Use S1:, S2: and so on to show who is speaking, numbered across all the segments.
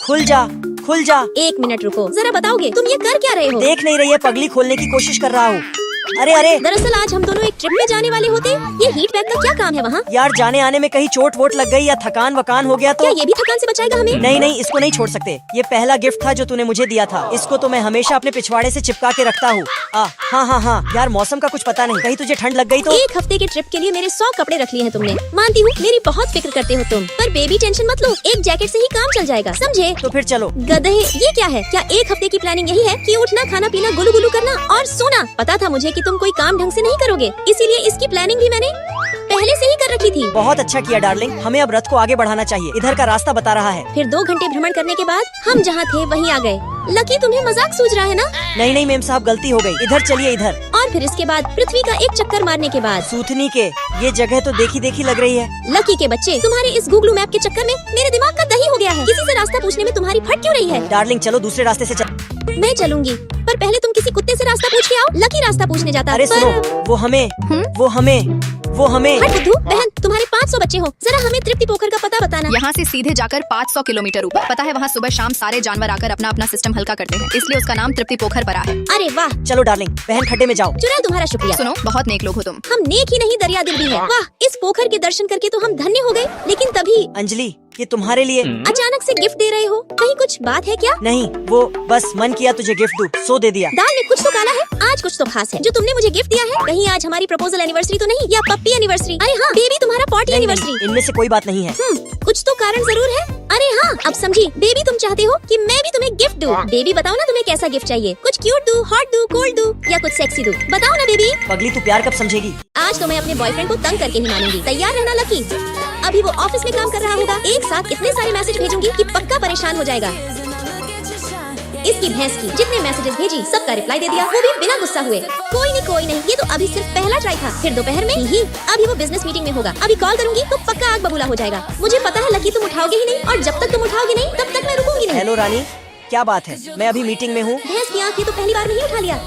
S1: खुल जा, खुल जा।
S2: 1 मिनट रुको, जरा बताओगे तुम ये कर क्या रहे हो?
S1: देख नहीं रही है, पगली खोलने की कोशिश कर रहा हूँ। अरे अरे
S2: दरअसल आज हम दोनों एक ट्रिप में जाने वाले होते। ये हीट बैग का क्या काम है वहाँ?
S1: यार, जाने आने में कहीं चोट वोट लग गई या थकान वकान हो गया तो?
S2: क्या ये भी थकान से बचाएगा हमें?
S1: नहीं नहीं, इसको नहीं छोड़ सकते। ये पहला गिफ्ट था जो तूने मुझे दिया था। इसको तो मैं हमेशा अपने पिछवाड़े से चिपका के रखता हूँ। हाँ, यार मौसम का कुछ पता नहीं, कहीं तुझे ठंड लग गई तो?
S2: 1 हफ्ते के ट्रिप के लिए मेरे 100 कपड़े रख लिए हैं तुमने। मानती हूँ मेरी बहुत फिक्र करते हो तुम, पर बेबी टेंशन मत लो, एक जैकेट से ही काम चल जाएगा, समझे?
S1: तो फिर चलो।
S2: गधे, ये क्या है? क्या 1 हफ्ते की प्लानिंग यही है कि उठना, खाना पीना, गुलू गुलू करना और सोना? पता था मुझे कि तुम कोई काम ढंग से नहीं करोगे, इसीलिए इसकी प्लानिंग भी मैंने पहले से ही कर रखी थी।
S1: बहुत अच्छा किया डार्लिंग, हमें अब रथ को आगे बढ़ाना चाहिए। इधर का रास्ता बता रहा है।
S2: फिर 2 घंटे भ्रमण करने के बाद हम जहाँ थे वहीं आ गए। लकी, तुम्हें मजाक सूझ रहा है ना?
S1: नहीं मेम साहब, गलती हो गई। इधर चलिए, इधर।
S2: और फिर इसके बाद पृथ्वी का एक चक्कर मारने के बाद
S1: सूथनी के ये जगह तो देखी देखी लग रही है।
S2: लकी के बच्चे, तुम्हारे इस गूगल मैप के चक्कर में मेरे दिमाग का दही हो गया है। किसी से रास्ता पूछने में तुम्हारी फट क्यों रही है?
S1: डार्लिंग चलो दूसरे रास्ते से चल।
S2: मैं चलूंगी, पर पहले तुम किसी कुत्ते से रास्ता पूछ के आओ। लकी रास्ता पूछने जाता।
S1: अरे सुनो, वो हमें
S2: हट बुद्धू बहन, तुम्हारे 500 बच्चे हो, जरा हमें तृप्ति पोखर का पता बताना।
S3: यहाँ से सीधे जाकर 500 किलोमीटर ऊपर। पता है वहाँ सुबह शाम सारे जानवर आकर अपना अपना सिस्टम हल्का करते हैं, इसलिए उसका नाम तृप्ति पोखर पड़ा है।
S2: अरे वाह,
S1: चलो डार्लिंग, बहन खड्डे में जाओ।
S2: चुरा, तुम्हारा शुक्रिया।
S3: सुनो, बहुत नेक लोग हो तुम।
S2: हम नेक ही नहीं, दरिया दिल भी है। वाह, इस पोखर के दर्शन करके तो हम धन्य हो गए। लेकिन तभी
S1: अंजलि, ये तुम्हारे लिए
S2: अचानक से गिफ्ट दे रहे हो, कहीं कुछ बात है क्या?
S1: नहीं, वो बस मन किया तुझे गिफ्ट दूं, सो दे दिया।
S2: दाल में कुछ तो काला है, आज कुछ तो खास है जो तुमने मुझे गिफ्ट दिया है। कहीं आज हमारी प्रपोजल एनिवर्सरी तो नहीं, या पप्पी एनिवर्सरी? अरे हाँ, बेबी तुम्हारा पॉटी
S1: नहीं,
S2: एनिवर्सरी।
S1: इनमें से कोई बात नहीं है।
S2: कुछ तो कारण जरूर है। अरे हाँ, अब समझी। बेबी, तुम चाहते हो कि मैं भी तुम्हें गिफ्ट दूं। बेबी बताओ ना, तुम्हें कैसा गिफ्ट चाहिए? कुछ क्यूट दूं, हॉट दूं, कोल्ड दूं, या कुछ सेक्सी दूं? बताओ ना बेबी।
S1: पगली, तू प्यार कब समझेगी?
S2: आज तो मैं अपने बॉयफ्रेंड को तंग करके ही मानूंगी। तैयार रहना लकी। अभी वो ऑफिस में काम कर रहा होगा, एक साथ इतने सारे मैसेज भेजूंगी कि पक्का परेशान हो जाएगा। इसकी भैंस की जितने मैसेजेस भेजी सबका रिप्लाई दे दिया, वो भी बिना गुस्सा हुए। कोई नहीं, ये तो अभी सिर्फ पहला ट्राई था। फिर दोपहर में ही अभी वो बिजनेस मीटिंग में होगा। अभी कॉल करूंगी तो पक्का आग बबूला हो जाएगा। मुझे पता है लकी, तुम उठाओगे ही नहीं, और जब तक तुम उठाओगे नहीं तब तक मैं रुकूंगी नहीं।
S1: हेलो रानी, क्या बात है? मैं अभी मीटिंग में हूँ।
S2: भैंस की आँखें तो पहली बार नहीं उठा लिया।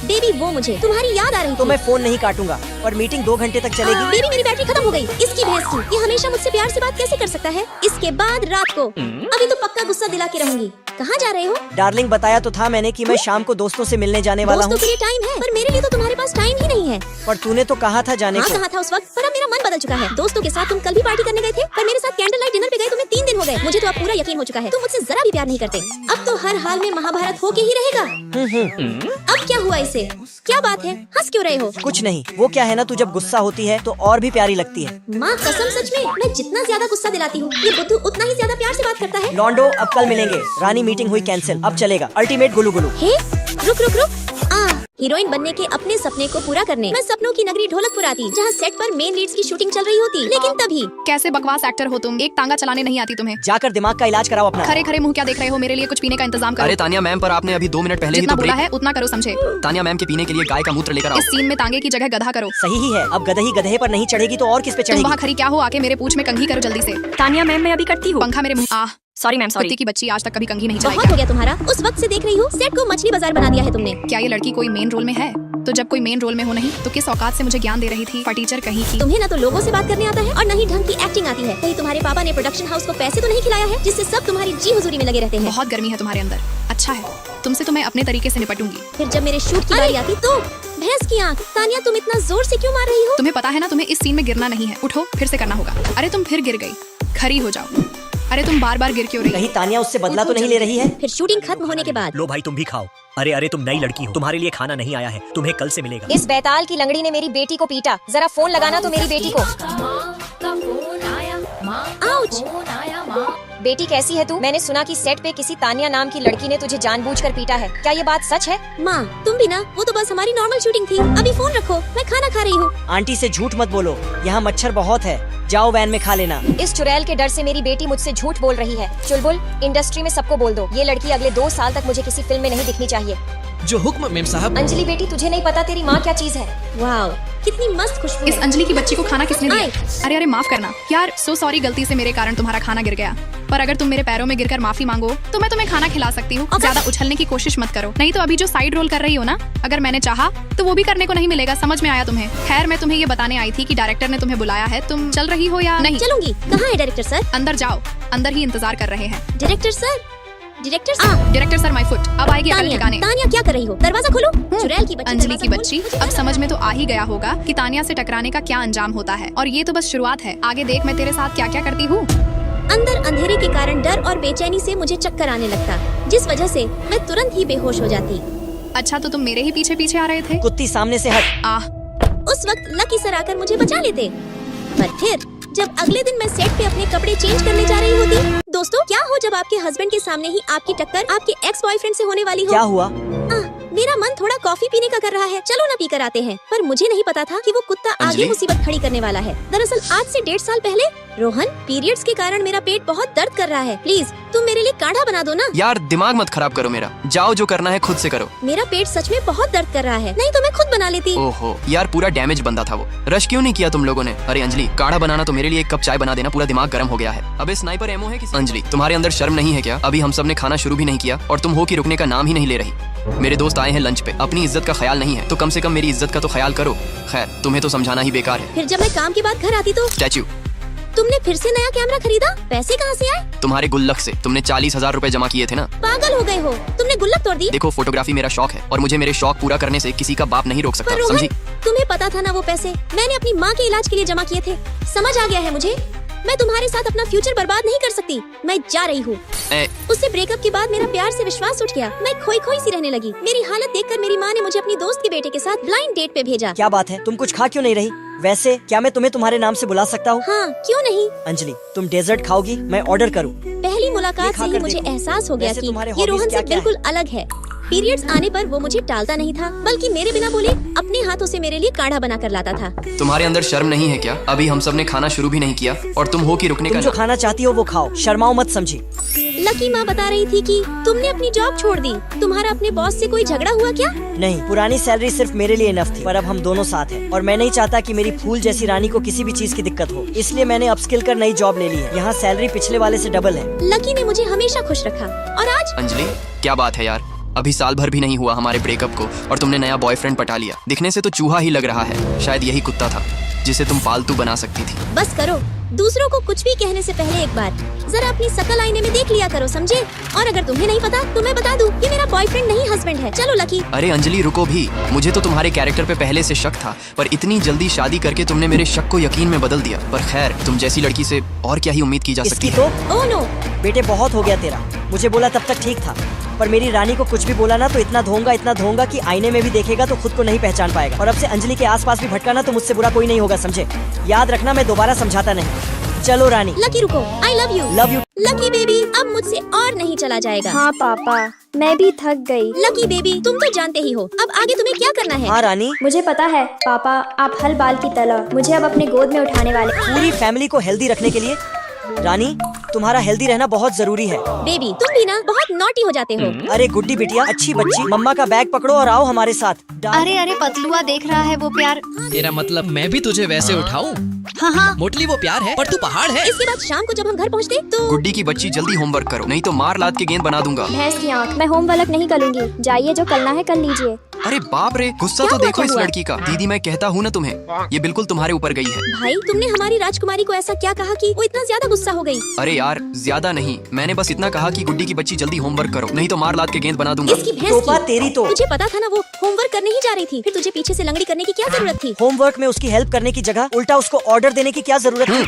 S2: बेबी, वो मुझे तुम्हारी याद आ रही
S1: तो
S2: थी।
S1: मैं फोन नहीं काटूंगा और मीटिंग 2 घंटे तक चलेगी।
S2: बेबी, मेरी बैटरी खत्म हो गई। इसकी भैंस की, ये हमेशा मुझसे प्यार से बात कैसे कर सकता है? इसके बाद रात को अभी तो पक्का गुस्सा दिला के रहूंगी। कहाँ जा रहे हो?
S1: डार्लिंग, बताया तो था मैंने कि मैं शाम को दोस्तों से मिलने जाने वाला हूँ।
S2: दोस्तों के लिए टाइम है, पर मेरे लिए तो तुम्हारे पास टाइम ही नहीं है।
S1: पर तूने तो कहा था जाने
S2: हाँ,
S1: को।
S2: कहा था उस वक्त, पर अब मेरा मन बदल चुका है। दोस्तों के साथ तुम कल भी पार्टी करने गए थे, पर मेरे साथ कैंडल लाइट डिनर पे गए तुम्हें 3 दिन हो गए। मुझे तो अब पूरा यकीन हो चुका है तुम मुझसे जरा भी प्यार नहीं करते। अब तो हर हाल में महाभारत होके ही रहेगा। अब क्या हुआ इसे? क्या बात है, हंस क्यों रहे हो?
S1: कुछ नहीं, वो क्या है ना, तू जब गुस्सा होती है तो और भी प्यारी लगती है।
S2: माँ कसम, सच में मैं जितना ज्यादा गुस्सा दिलाती हूँ, ये बुद्धू उतना ही ज्यादा प्यार से बात करता है।
S1: लॉन्डो, अब कल मिलेंगे। रानी, मीटिंग हुई कैंसिल, अब चलेगा अल्टीमेट गुलू गुलू।
S2: हे, रुक। हीरोइन बनने के अपने सपने को पूरा करने मैं सपनों की नगरी ढोलकपुर आती, जहाँ सेट पर मेन लीड्स की शूटिंग चल रही होती। लेकिन तभी
S3: कैसे बकवास एक्टर हो तुम, एक टांगा चलाने नहीं आती तुम्हें।
S1: जाकर दिमाग का इलाज कराओ अपना।
S3: खरे खरे मुंह क्या देख रहे हो? मेरे लिए कुछ पीने का इंतजाम करो।
S4: अरे तानिया मैम, पर आपने अभी 2 मिनट पहले ही
S3: जितना
S4: तो
S3: बोला
S4: ब्रेक।
S3: है उतना करो, समझे?
S4: तानिया मैम के पीने के लिए गाय का मूत्र लेकर आओ।
S3: इस सीन में तांगे की जगह गधा करो।
S1: सही ही है, अब गधही गधे पर नहीं चढ़ेगी तो और किस पे
S3: तुम
S1: चढ़ेगी?
S3: वहाँ खरी क्या हो? आके मेरे पूछ में कंघी करो जल्दी से।
S5: तानिया मैम, मैं अभी करती हूँ।
S3: पंखा मेरे मुंह।
S5: Sorry ma'am, sorry.
S3: कुत्ती की बच्ची, आज तक कभी कंघी नहीं
S2: बहुत
S3: चलाई।
S2: हो गया तुम्हारा। उस वक्त से देख रही हूँ, सेट को मछली बाजार बना दिया है तुमने।
S3: क्या ये लड़की कोई मेन रोल में है? तो जब कोई मेन रोल में हो नहीं तो किस औकात से मुझे ज्ञान दे रही थी? टीचर कहीं की।
S2: तुम्हें ना तो लोगों से बात करने आता है और न ही ढंग की एक्टिंग आती है। कहीं तुम्हारे पापा ने प्रोडक्शन हाउस को पैसे तो नहीं खिलाया है जिससे सब तुम्हारी जी हुजूरी में लगे रहते हैं?
S3: बहुत गर्मी है तुम्हारे अंदर। अच्छा है, तुमसे तो मैं अपने तरीके से निपटूंगी।
S2: फिर जब मेरे शूट की बारी आती तो भैंस की आँख। तानिया, तुम इतना जोर से क्यों मार रही हो?
S3: तुम्हें पता है ना, तुम्हें इस सीन में गिरना नहीं है। उठो, फिर से करना होगा। अरे तुम फिर गिर गई, खरी हो जाओ। अरे तुम बार बार गिर क्यों रही?
S1: कहीं तानिया उससे बदला तो नहीं ले रही है?
S2: फिर शूटिंग खत्म होने के बाद
S6: लो भाई, तुम भी खाओ। अरे तुम नई लड़की हो, तुम्हारे लिए खाना नहीं आया है, तुम्हें कल से मिलेगा।
S7: इस बैताल की लंगड़ी ने मेरी बेटी को पीटा, जरा फोन लगाना तो मेरी बेटी को।
S2: आउच!
S7: बेटी कैसी है तू? मैंने सुना कि सेट पे किसी तानिया नाम की लड़की ने तुझे जानबूझकर पीटा है, क्या ये बात सच है?
S2: माँ, तुम भी ना, वो तो बस हमारी नॉर्मल शूटिंग थी। अभी फोन रखो, मैं खाना खा रही हूँ।
S1: आंटी से झूठ मत बोलो, यहाँ मच्छर बहुत है, जाओ वैन में खा लेना।
S7: इस चुड़ैल के डर से मेरी बेटी मुझसे झूठ बोल रही है। चुलबुल, इंडस्ट्री में सबको बोल दो, ये लड़की अगले 2 साल तक मुझे किसी फिल्म में नहीं दिखनी चाहिए।
S4: जो हुक्म मेम साहब।
S7: अंजलि बेटी, तुझे नहीं पता तेरी माँ क्या चीज है?
S2: वाओ, कितनी मस्त खुशबू
S3: इस
S2: है।
S3: अंजलि की बच्ची को खाना किसने दिया? अरे माफ करना यार, सो सॉरी, गलती से मेरे कारण तुम्हारा खाना गिर गया। पर अगर तुम मेरे पैरों में गिरकर माफी मांगो तो मैं तुम्हें खाना खिला सकती हूँ। ज्यादा उछलने की कोशिश मत करो, नहीं तो अभी जो साइड रोल कर रही हो ना, अगर मैंने चाहा तो वो भी करने को नहीं मिलेगा। समझ में आया तुम्हें? खैर, मैं तुम्हें ये बताने आई थी कि डायरेक्टर ने तुम्हें बुलाया है। तुम चल रही हो या नहीं?
S2: चलूंगी। कहाँ है डायरेक्टर सर?
S3: अंदर जाओ, अंदर ही इंतजार कर रहे हैं।
S2: Director sir, director sir.
S3: Director sir, my foot. अब आएगी अगले गाने।
S2: तानिया क्या कर रही हो? दरवाजा खोलो। चुड़ैल की बच्ची,
S3: अंजलि की
S2: दरवाजा
S3: बच्ची,
S2: खोल।
S3: अब समझ में तो आ ही गया होगा कि तानिया से टकराने का क्या अंजाम होता है, और ये तो बस शुरुआत है। आगे देख मैं तेरे साथ क्या क्या करती हूँ।
S2: अंदर अंधेरे के कारण डर और बेचैनी से मुझे चक्कर आने लगता, जिस वजह से मैं तुरंत ही बेहोश हो जाती।
S3: अच्छा, तो तुम मेरे ही पीछे पीछे आ रहे थे?
S1: कुत्ती सामने से हट।
S3: आह,
S2: उस वक्त लकी सर आकर मुझे बचा लेते, पर फिर जब अगले दिन मैं सेट पे अपने कपड़े चेंज करने जा रही होती। दोस्तों, क्या हो जब आपके हस्बैंड के सामने ही आपकी टक्कर आपके एक्स बॉयफ्रेंड से होने वाली हो?
S1: क्या हुआ?
S2: मेरा मन थोड़ा कॉफी पीने का कर रहा है, चलो ना पी कर आते हैं। पर मुझे नहीं पता था कि वो कुत्ता आगे
S4: अंजलि?
S2: मुसीबत खड़ी करने वाला है। दरअसल आज से 1.5 साल पहले रोहन, पीरियड्स के कारण मेरा पेट बहुत दर्द कर रहा है। प्लीज तुम मेरे लिए काढ़ा बना दो ना।
S4: यार दिमाग मत खराब करो मेरा, जाओ जो करना है खुद से करो।
S2: मेरा पेट सच में बहुत दर्द कर रहा है, नहीं तो मैं खुद बना लेती।
S4: ओहो यार, पूरा डैमेज बंदा था वो। रश क्यों नहीं किया तुम लोगों ने? अरे अंजलि, काढ़ा बनाना तो मेरे लिए 1 कप चाय बना देना, पूरा दिमाग गर्म हो गया है। अबे स्नाइपर एमओ है किसी? अंजलि, तुम्हारे अंदर शर्म नहीं है क्या? अभी हम सब ने खाना शुरू भी नहीं किया और तुम हो कि रुकने का नाम ही नहीं ले रही। मेरे दोस्त आए हैं लंच पे, अपनी इज्जत का ख्याल नहीं है तो कम से कम मेरी इज्जत का तो ख्याल करो। खैर, तुम्हें तो समझाना ही बेकार है।
S2: फिर जब मैं काम के बाद घर आती तो
S4: स्टैचू,
S2: तुमने फिर से नया कैमरा खरीदा? पैसे कहाँ से आए?
S4: तुम्हारे गुल्लक से। तुमने 40,000 रुपए जमा किए थे ना?
S2: पागल हो गए हो, तुमने गुल्लक तोड़ दी।
S4: देखो, फोटोग्राफी मेरा शौक है और मुझे मेरे शौक पूरा करने से किसी का बाप नहीं रोक सकता,
S2: पर रोहन,
S4: समझी?
S2: तुम्हें पता था ना वो पैसे मैंने अपनी माँ के इलाज के लिए जमा किए थे। समझ आ गया है मुझे, मैं तुम्हारे साथ अपना फ्यूचर बर्बाद नहीं कर सकती। मैं जा रही हूँ। उससे ब्रेकअप के बाद मेरा प्यार से विश्वास उठ गया, मैं खोई खोई सी रहने लगी। मेरी हालत देखकर मेरी माँ ने मुझे अपनी दोस्त के बेटे के साथ ब्लाइंड डेट पे भेजा।
S1: क्या बात है, तुम कुछ खा क्यों नहीं रही? वैसे क्या मैं तुम्हें तुम्हारे नाम से बुला सकता हूँ?
S2: हाँ, क्यों नहीं।
S1: अंजलि, तुम डेजर्ट खाओगी? मैं ऑर्डर करूँ?
S2: पहली मुलाकात से ही मुझे एहसास हो गया
S1: वैसे
S2: कि
S1: तुम्हारे
S2: ये
S1: hobbies
S2: रोहन से
S1: क्या-क्या
S2: बिल्कुल अलग है। पीरियड्स आने पर वो मुझे टालता नहीं था, बल्कि मेरे बिना बोले अपने हाथों से मेरे लिए काढ़ा बना कर लाता था।
S4: तुम्हारे अंदर शर्म नहीं है क्या? अभी हम सब ने खाना शुरू भी नहीं किया और तुम हो कि रुकने
S1: तुम
S4: का
S1: जो खाना चाहती हो वो खाओ, शर्माओ मत, समझी?
S2: लकी माँ बता रही थी कि तुमने अपनी जॉब छोड़ दी। तुम्हारा अपने बॉस से कोई झगड़ा हुआ क्या?
S1: नहीं, पुरानी सैलरी सिर्फ मेरे लिए इनफ थी, पर अब हम दोनों साथ हैं और मैं नहीं चाहता कि मेरी फूल जैसी रानी को किसी भी चीज की दिक्कत हो, इसलिए मैंने अपस्किल कर नई जॉब ले ली है। यहाँ सैलरी पिछले वाले से डबल है।
S2: लकी ने मुझे हमेशा खुश रखा, और आज
S4: अंजलि, क्या बात है यार, अभी साल भर भी नहीं हुआ हमारे ब्रेकअप को और तुमने नया बॉयफ्रेंड पटा लिया। दिखने से तो चूहा ही लग रहा है, शायद यही कुत्ता था जिसे तुम पालतू बना सकती थी।
S2: बस करो, दूसरों को कुछ भी कहने से पहले एक बार जरा अपनी शकल आईने में देख लिया करो, समझे? और अगर तुम्हें नहीं पता तो मैं बता दूं, ये मेरा बॉयफ्रेंड नहीं हस्बैंड है। चलो लकी।
S4: अरे अंजलि रुको भी, मुझे तो तुम्हारे कैरेक्टर पे पहले से शक था, पर इतनी जल्दी शादी करके तुमने मेरे शक को यकीन में बदल दिया। पर खैर, तुम जैसी लड़की से और क्या ही उम्मीद की जा सकती
S1: इसकी
S4: है।
S1: तो
S2: ओह नो,
S1: बेटे बहुत हो गया तेरा। मुझे बोला तब तक ठीक था, पर मेरी रानी को कुछ भी बोला ना तो इतना धोऊंगा कि आईने में भी देखेगा तो खुद को नहीं पहचान पाएगा। और अब से अंजलि के आसपास भी भटका ना तो मुझसे बुरा कोई नहीं होगा, समझे? याद रखना, मैं दोबारा समझाता नहीं। चलो रानी।
S2: लकी रुको, आई love you.
S1: Love you.
S2: Lucky baby, अब मुझसे और नहीं चला जाएगा।
S8: हाँ पापा, मैं भी थक गई।
S2: लकी बेबी, तुम तो जानते ही हो अब आगे तुम्हें क्या करना है।
S1: हाँ रानी,
S8: मुझे पता है पापा, आप हल बाल की तरह मुझे अब अपने गोद में उठाने वाले।
S1: पूरी फैमिली को हेल्दी रखने के लिए रानी, तुम्हारा हेल्दी रहना बहुत जरूरी है।
S2: बेबी, तुम भी ना बहुत नॉटी हो जाते हो।
S1: अरे गुड्डी बिटिया, अच्छी बच्ची, मम्मा का बैग पकड़ो और आओ हमारे साथ।
S3: अरे अरे पतलुआ देख रहा है वो प्यार।
S9: तेरा मतलब मैं भी तुझे वैसे उठाऊं?
S3: हाँ,
S9: मोटली वो प्यार है पर तू पहाड़ है।
S2: इसके बाद शाम को जब हम घर पहुँचते तो
S4: गुड्डी की बच्ची, जल्दी होमवर्क करो, नहीं तो मार लाद के गेंद बना दूंगा।
S8: भैंस की आँख, मैं होमवर्क नहीं करूँगी। जाइए, जो करना है कर लीजिए।
S4: अरे बाप रे, गुस्सा
S2: क्या
S4: तो
S2: हुआ,
S4: देखो
S2: क्या
S4: इस
S2: हुआ?
S4: लड़की का। दीदी मैं कहता हूँ ना तुम्हें, ये बिल्कुल तुम्हारे ऊपर गई है।
S2: भाई, तुमने हमारी राजकुमारी को ऐसा क्या कहा कि वो इतना ज्यादा गुस्सा हो गई?
S4: अरे यार ज्यादा नहीं, मैंने बस इतना कहा कि गुड्डी की बच्ची जल्दी होमवर्क करो, नहीं तो मार लाद के गेंद बना दूंगा।
S2: इसकी भैंस
S1: टोपा
S2: की।
S1: तेरी तो।
S2: तुझे पता था ना वो होमवर्क करने ही जा रही थी, फिर तुझे पीछे से लंगड़ी करने की क्या जरूरत थी?
S1: होमवर्क में उसकी हेल्प करने की जगह उल्टा उसको ऑर्डर देने की क्या जरूरत थी?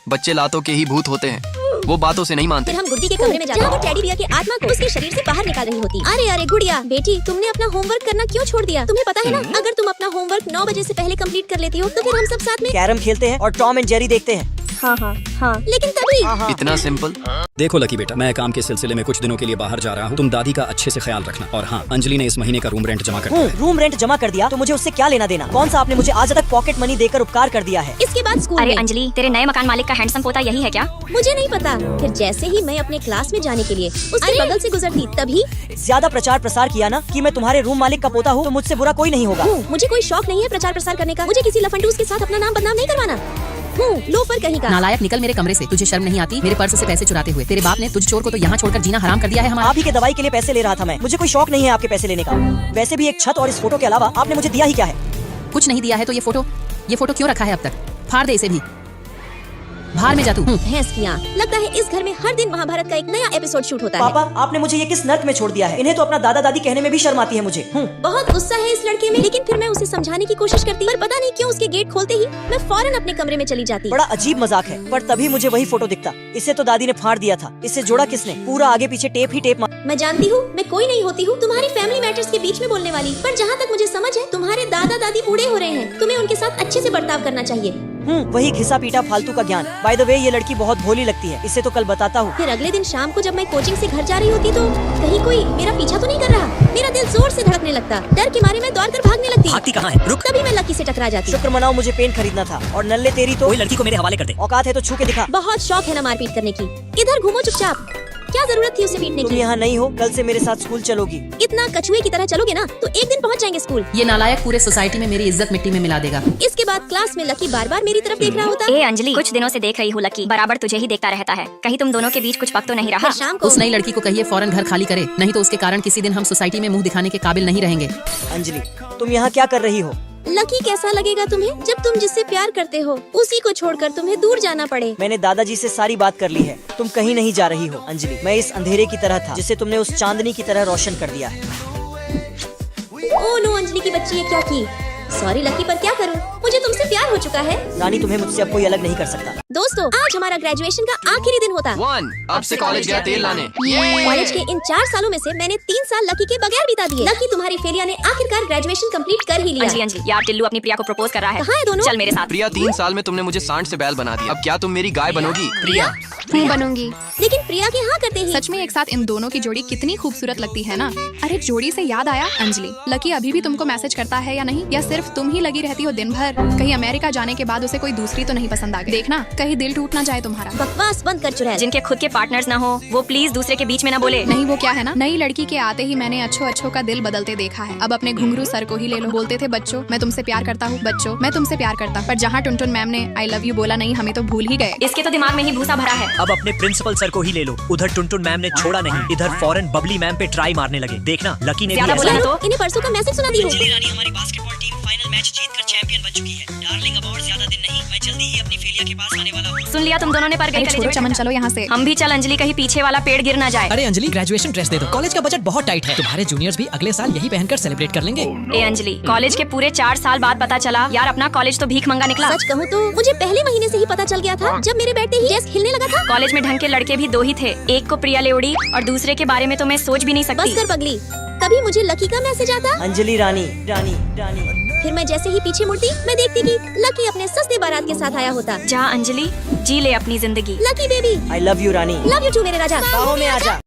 S4: बच्चे लातों के ही भूत होते हैं, वो बातों से नहीं मानते।
S2: फिर हम गुड्डी के कमरे में जाते, जहाँ वो टेडी बियर की आत्मा को उसके शरीर से बाहर निकाल रही होती। अरे अरे गुड़िया बेटी, तुमने अपना होमवर्क करना क्यों छोड़ दिया? तुम्हें पता है ना, अगर तुम अपना होमवर्क 9 बजे से पहले कंप्लीट कर लेती हो तो फिर हम सब साथ में।
S1: कैरम खेलते हैं और टॉम एंड जेरी देखते हैं।
S8: हाँ हाँ हाँ।
S2: लेकिन तभी
S4: इतना सिंपल।
S10: देखो लकी बेटा, मैं काम के सिलसिले में कुछ दिनों के लिए बाहर जा रहा हूँ। तुम दादी का अच्छे से ख्याल रखना। और हाँ, अंजलि ने इस महीने का रूम रेंट जमा कर दिया है।
S1: रूम रेंट जमा कर दिया तो मुझे उससे क्या लेना देना? कौन सा आपने मुझे आज तक पॉकेट मनी देकर उपकार कर दिया है?
S2: इसके बाद स्कूल
S5: अरे
S2: में।
S5: अंजलि, तेरे नए मकान मालिक का हैंडसम पोता यही है क्या?
S2: मुझे नहीं पता। फिर जैसे ही मैं अपने क्लास में जाने के लिए उसके बगल से गुजरती तभी
S1: ज्यादा प्रचार प्रसार किया ना कि मैं तुम्हारे रूम मालिक का पोता हूँ तो मुझसे बुरा कोई नहीं होगा।
S2: मुझे कोई शौक नहीं है प्रचार प्रसार करने का। मुझे किसी लफंडूस के साथ अपना नाम बदनाम नहीं करवाना। हूँ, लोफर कहीं का।
S11: नालायक, निकल मेरे कमरे से। तुझे शर्म नहीं आती मेरे पर्स से पैसे चुराते हुए? तेरे बाप ने तुझ चोर को तो यहाँ छोड़कर जीना हराम कर दिया है हमारा।
S1: आप ही के दवाई के लिए पैसे ले रहा था मैं। मुझे कोई शौक नहीं है आपके पैसे लेने का। वैसे भी एक छत और इस फोटो के अलावा आपने मुझे दिया ही क्या है?
S11: कुछ नहीं दिया है तो ये फोटो क्यों रखा है अब तक? फाड़ दे इसे भी। बाहर में जा तू।
S2: भैंस की आँख। लगता है इस घर में हर दिन महाभारत का एक नया एपिसोड शूट होता है।
S1: पापा, आपने मुझे ये किस नर्क में छोड़ दिया है? इन्हें तो अपना दादा दादी कहने में भी शर्म आती है मुझे।
S2: बहुत गुस्सा है इस लड़के में, लेकिन फिर मैं उसे समझाने की कोशिश करती, पर पता नहीं क्यों उसके गेट खोलते ही मैं फौरन अपने कमरे में चली जाती।
S1: बड़ा अजीब मजाक है, पर तभी मुझे वही फोटो दिखता। इसे तो दादी ने फाड़ दिया था। इसे जोड़ा किसने? पूरा आगे पीछे टेप ही टेप।
S2: मैं जानती हूँ मैं कोई नहीं होती हूँ तुम्हारी फैमिली मैटर्स के बीच में बोलने वाली, पर जहाँ तक मुझे समझ है तुम्हारे दादा दादी बूढ़े हो रहे हैं, तुम्हें उनके साथ अच्छे से बर्ताव करना चाहिए।
S1: वही घिसा पीटा फालतू का ज्ञान। बाय द वे, ये लड़की बहुत भोली लगती है। इसे तो कल बताता हूँ।
S2: फिर अगले दिन शाम को जब मैं कोचिंग से घर जा रही होती तो कहीं कोई मेरा पीछा तो नहीं कर रहा। मेरा दिल जोर से धड़कने लगता, डर के मारे मैं दौड़कर भागने लगती।
S6: भागती कहाँ है? रुक।
S2: तभी मैं लकी से टकरा जाती।
S1: शुक्र मनाओ, मुझे पेन खरीदना था। और नल्ले तेरी तो
S6: कोई लड़की को मेरे हवाले कर दे।
S1: औकात है तो छू के दिखा।
S2: बहुत शौक है ना मारपीट करने की। इधर घूमो चुपचाप। क्या जरूरत थी उसे पीटने
S1: तुम
S2: की?
S1: यहाँ नहीं हो, कल से मेरे साथ स्कूल चलोगी।
S2: इतना कछुए की तरह चलोगे ना तो एक दिन पहुँच जाएंगे स्कूल।
S11: ये नालायक पूरे सोसाइटी में मेरी इज्जत मिट्टी में मिला देगा।
S2: इसके बाद क्लास में लकी बार बार मेरी तरफ देख रहा होता।
S5: ए अंजलि, कुछ दिनों से देख रही हूँ लकी बराबर तुझे ही देखता रहता है। कहीं तुम दोनों के बीच कुछ पक तो नहीं रहा?
S2: फिर शाम को
S11: उस नई लड़की को कहिए फौरन घर खाली करे, नहीं तो उसके कारण किसी दिन हम सोसाइटी में मुंह दिखाने के काबिल नहीं रहेंगे।
S1: अंजलि, तुम यहाँ क्या कर रही हो?
S2: लकी, कैसा लगेगा तुम्हें जब तुम जिससे प्यार करते हो उसी को छोड़कर तुम्हें दूर जाना पड़े?
S1: मैंने दादाजी से सारी बात कर ली है। तुम कहीं नहीं जा रही हो अंजलि। मैं इस अंधेरे की तरह था जिसे तुमने उस चांदनी की तरह रोशन कर दिया है।
S2: ओह नो, अंजलि की बच्ची ये क्या की? सॉरी लकी, पर क्या करूं? मुझे तुमसे प्यार हो चुका है।
S1: रानी, तुम्हें मुझसे अब कोई अलग नहीं कर सकता।
S2: दोस्तों, आज हमारा ग्रेजुएशन का आखिरी दिन होता।
S4: अब से कॉलेज गया तेल लाने।
S2: कॉलेज के इन 4 सालों में से मैंने 3 साल लकी के बगैर बिता दिए। लकी, तुम्हारी फेलिया ने आखिरकार ग्रेजुएशन कंप्लीट कर ही लिया।
S5: अंजलि अंजलि, यार टिल्लू अपनी प्रिया को प्रपोज कर रहा है।
S2: कहाँ है दोनों?
S5: चल मेरे साथ।
S4: प्रिया, 3 साल में तुमने मुझे सांड से बैल बना दिया। अब क्या तुम मेरी गाय बनोगी?
S6: प्रिया,
S3: बनूंगी।
S2: लेकिन प्रिया के हाँ करते ही।
S3: सच में एक साथ इन दोनों की जोड़ी कितनी खूबसूरत लगती है ना। अरे जोड़ी से याद आया अंजलि, लकी अभी भी तुमको मैसेज करता है या नहीं, या सिर्फ तुम ही लगी रहती हो दिन भर? कहीं अमेरिका जाने के बाद उसे कोई दूसरी तो नहीं पसंद आ गई? देखना कहीं दिल टूट ना जाए तुम्हारा।
S2: बकवास बंद कर चुड़ैल।
S5: जिनके खुद के पार्टनर्स ना हो वो प्लीज दूसरे के बीच में ना बोले।
S3: नहीं, वो क्या है ना, नई लड़की के आते ही मैंने अच्छो का दिल बदलते देखा है। अब अपने घुंघरू सर को ही ले लो। बोलते थे बच्चों मैं तुमसे प्यार करता हूँ, बच्चों मैं तुमसे प्यार करता, पर जहाँ टुनटुन मैम ने आई लव यू बोला नहीं, हमें तो भूल ही गए।
S5: इसके तो दिमाग में ही भूसा भरा है।
S6: अब अपने प्रिंसिपल सर को ही ले लो। उधर टुनटुन मैम ने छोड़ा नहीं, इधर फौरन बबली मैम पे ट्राई मारने लगे। देखना लकी ने भी
S5: ज्यादा
S6: ऐसा
S5: बोला
S6: ही।
S5: तो
S2: इन्हें परसों का मैसेज सुना दी हूँ।
S1: रानी, हमारी बास्केटबॉल टीम फाइनल मैच जीतकर चैंपियन बन चुकी है। डार्लिंग, अब और ज्यादा दिन नहीं, मैं जल्दी ही अपनी फेलिया के पास आने वाला हूँ।
S5: सुन लिया तुम दोनों ने, पर गई
S3: अरे छोड़ो
S5: कलेजे में।
S3: चमन, चलो यहाँ से।
S5: हम भी चल अंजलि, कहीं पीछे वाला पेड़ गिर ना जाए।
S9: अरे अंजलि, ग्रेजुएशन ड्रेस दे दो। कॉलेज का बजट बहुत टाइट है। तुम्हारे जूनियर्स भी अगले साल यही पहनकर सेलिब्रेट कर लेंगे।
S5: ए अंजलि, कॉलेज के पूरे 4 साल बाद पता चला यार अपना कॉलेज तो भीख मंगा निकला।
S2: सच कहूँ तो मुझे पहले महीने से ही पता चल गया था, जब मेरे बैठते ही डेस्क हिलने लगा था।
S5: कॉलेज में ढंग के लड़के भी 2 ही थे, एक को प्रिया ले उड़ी और दूसरे के बारे में तो मैं सोच भी नहीं
S2: बस
S5: सकती।
S2: कर पगली। तभी मुझे लकी का मैसेज आता।
S1: अंजलि, रानी रानी रानी।
S2: फिर मैं जैसे ही पीछे मुड़ती मैं देखती कि लकी अपने सस्ते बारात के साथ आया होता।
S5: जा अंजलि, जी ले अपनी जिंदगी।
S2: Lucky baby,
S1: I love you rani.
S2: Love you too मेरे राजा।
S1: बाहों में आजा।